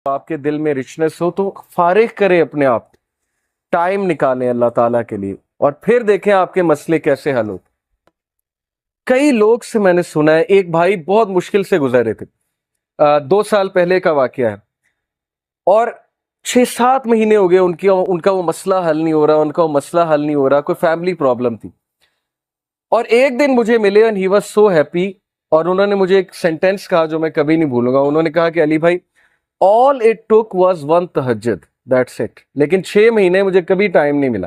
آپ کے دل میں رچنس ہو تو فارغ کریں اپنے آپ، ٹائم نکالیں اللہ تعالیٰ کے لیے، اور پھر دیکھیں آپ کے مسئلے کیسے حل ہوتے۔ کئی لوگ سے میں نے سنا ہے، ایک بھائی بہت مشکل سے گزرے تھے، 2 سال پہلے کا واقعہ ہے، اور 6-7 مہینے ہو گئے ان کا وہ مسئلہ حل نہیں ہو رہا، ان کا وہ مسئلہ حل نہیں ہو رہا، کوئی فیملی پرابلم تھی۔ اور ایک دن مجھے ملے and he was so happy، اور انہوں نے مجھے ایک سینٹینس کہا جو میں کبھی نہیں بھولوں گا۔ انہوں نے کہا کہ علی بھائی all it took was one تہجد، that's it۔ لیکن 6 مہینے مجھے کبھی ٹائم نہیں ملا،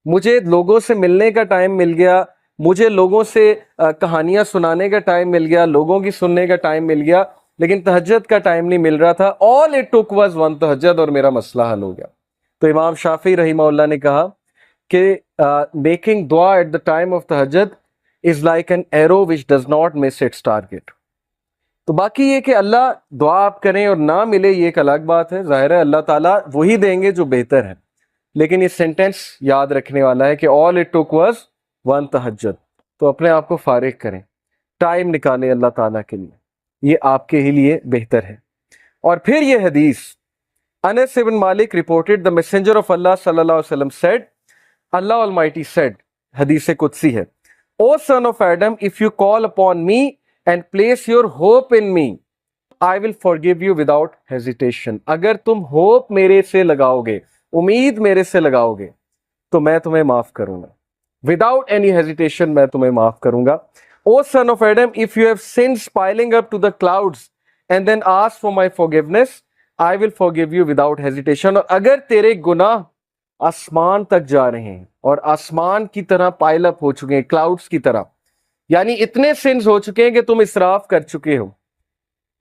مجھے لوگوں سے ملنے کا ٹائم مل گیا، مجھے لوگوں سے کہانیاں سنانے کا ٹائم مل گیا، لوگوں کی سننے کا ٹائم مل گیا، لیکن تہجد کا ٹائم نہیں مل رہا تھا۔ all it took was one تہجد، اور میرا مسئلہ حل ہو گیا۔ تو امام شافعی رحمہ اللہ نے کہا کہ میکنگ دعا ایٹ دا ٹائم آف تہجد is like an arrow which does not miss its target. تو باقی یہ کہ اللہ دعا آپ کریں اور نہ ملے یہ ایک الگ بات ہے، ظاہر ہے اللہ تعالیٰ وہی دیں گے جو بہتر ہے، لیکن یہ سینٹینس یاد رکھنے والا ہے کہ all it took was one تہجد۔ تو اپنے آپ کو فارغ کریں، ٹائم نکالیں اللہ تعالیٰ کے لیے، یہ آپ کے ہی لیے بہتر ہے۔ اور پھر یہ حدیث، انس بن مالک reported the messenger of Allah صلی اللہ علیہ وسلم said، Allah Almighty said، حدیث قدسی ہے، O son of Adam, if you call upon me and place your hope in me, I will forgive you without hesitation۔ اگر تم ہوپ میرے سے لگاؤ گے، امید میرے سے لگاؤ گے، تو میں تمہیں معاف کروں گا، without any hesitation میں تمہیں معاف کروں گا۔ O son of Adam, if you have sins piling up to the clouds and then ask for my forgiveness, I will forgive you without hesitation۔ اور اگر تیرے گناہ آسمان تک جا رہے ہیں اور آسمان کی طرح پائل اپ ہو چکے ہیں، کلاؤڈز کی طرح، یعنی اتنے سنز ہو چکے ہیں کہ تم اسراف کر چکے ہو،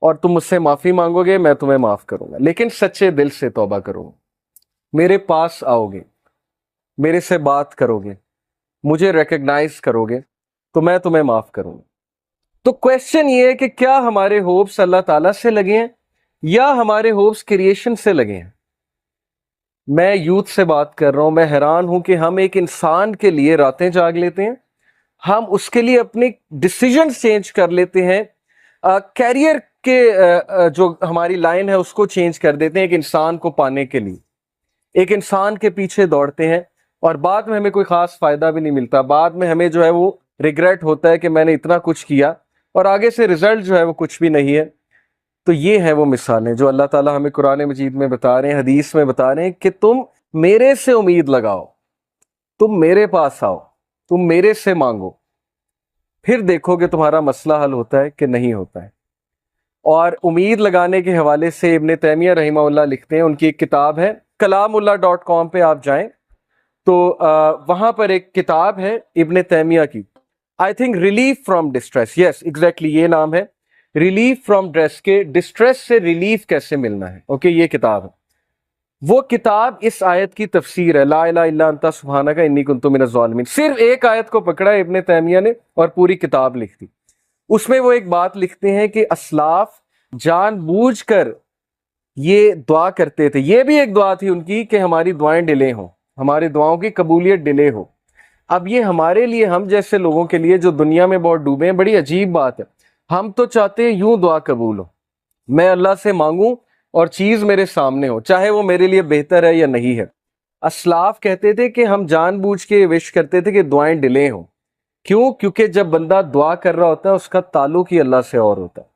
اور تم مجھ سے معافی مانگو گے، میں تمہیں معاف کروں گا، لیکن سچے دل سے توبہ کرو گے، میرے پاس آؤ گے، میرے سے بات کرو گے، مجھے ریکگنائز کرو گے، تو میں تمہیں معاف کروں گا۔ تو کویسچن یہ ہے کہ کیا ہمارے ہوپس اللہ تعالیٰ سے لگے ہیں یا ہمارے ہوپس کریشن سے لگے ہیں؟ میں یوتھ سے بات کر رہا ہوں، میں حیران ہوں کہ ہم ایک انسان کے لیے راتیں جاگ لیتے ہیں، ہم اس کے لیے اپنے ڈیسیجنز چینج کر لیتے ہیں، کیریئر کے جو ہماری لائن ہے اس کو چینج کر دیتے ہیں ایک انسان کو پانے کے لیے، ایک انسان کے پیچھے دوڑتے ہیں، اور بعد میں ہمیں کوئی خاص فائدہ بھی نہیں ملتا، بعد میں ہمیں جو ہے وہ ریگریٹ ہوتا ہے کہ میں نے اتنا کچھ کیا اور آگے سے رزلٹ جو ہے وہ کچھ بھی نہیں ہے۔ تو یہ ہیں وہ مثالیں جو اللہ تعالیٰ ہمیں قرآن مجید میں بتا رہے ہیں، حدیث میں بتا رہے ہیں کہ تم میرے سے امید لگاؤ، تم میرے پاس آؤ، تم میرے سے مانگو، پھر دیکھو کہ تمہارا مسئلہ حل ہوتا ہے کہ نہیں ہوتا ہے۔ اور امید لگانے کے حوالے سے ابن تیمیہ رحمہ اللہ لکھتے ہیں، ان کی ایک کتاب ہے kalamullah.com پہ آپ جائیں تو وہاں پر ایک کتاب ہے ابن تیمیہ کی، I think relief from distress, yes exactly یہ نام ہے، ریلیف فرام ڈسٹریس سے ریلیف کیسے ملنا ہے، اوکے یہ کتاب ہے۔ وہ کتاب اس آیت کی تفسیر ہے، لا الہ الا انت سبحانک انی کنت من الظالمین، صرف ایک آیت کو پکڑا ہے ابن تیمیہ نے اور پوری کتاب لکھ دی۔ اس میں وہ ایک بات لکھتے ہیں کہ اسلاف جان بوجھ کر یہ دعا کرتے تھے، یہ بھی ایک دعا تھی ان کی کہ ہماری دعائیں ڈیلے ہوں، ہماری دعاؤں کی قبولیت ڈیلے ہو۔ اب یہ ہمارے لیے، ہم جیسے لوگوں کے لیے جو دنیا میں بہت ڈوبے ہیں، بڑی عجیب بات ہے۔ ہم تو چاہتے ہیں یوں دعا قبول ہو، میں اللہ سے مانگوں اور چیز میرے سامنے ہو، چاہے وہ میرے لیے بہتر ہے یا نہیں ہے۔ اسلاف کہتے تھے کہ ہم جان بوجھ کے وش کرتے تھے کہ دعائیں ڈیلے ہوں، کیوں؟ کیونکہ جب بندہ دعا کر رہا ہوتا ہے اس کا تعلق ہی اللہ سے اور ہوتا ہے،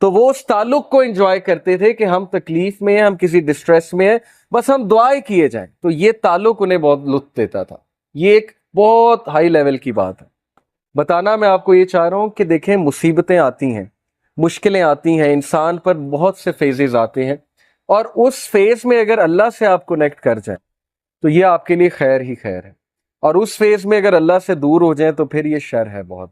تو وہ اس تعلق کو انجوائے کرتے تھے کہ ہم تکلیف میں ہیں، ہم کسی ڈسٹریس میں ہیں، بس ہم دعائیں کیے جائیں، تو یہ تعلق انہیں بہت لطف دیتا تھا۔ یہ ایک بہت ہائی لیول کی بات ہے۔ بتانا میں آپ کو یہ چاہ رہا ہوں کہ دیکھیں مصیبتیں آتی ہیں، مشکلیں آتی ہیں، انسان پر بہت سے فیزز آتے ہیں، اور اس فیز میں اگر اللہ سے آپ کنیکٹ کر جائیں تو یہ آپ کے لیے خیر ہی خیر ہے، اور اس فیز میں اگر اللہ سے دور ہو جائیں تو پھر یہ شر ہے بہت۔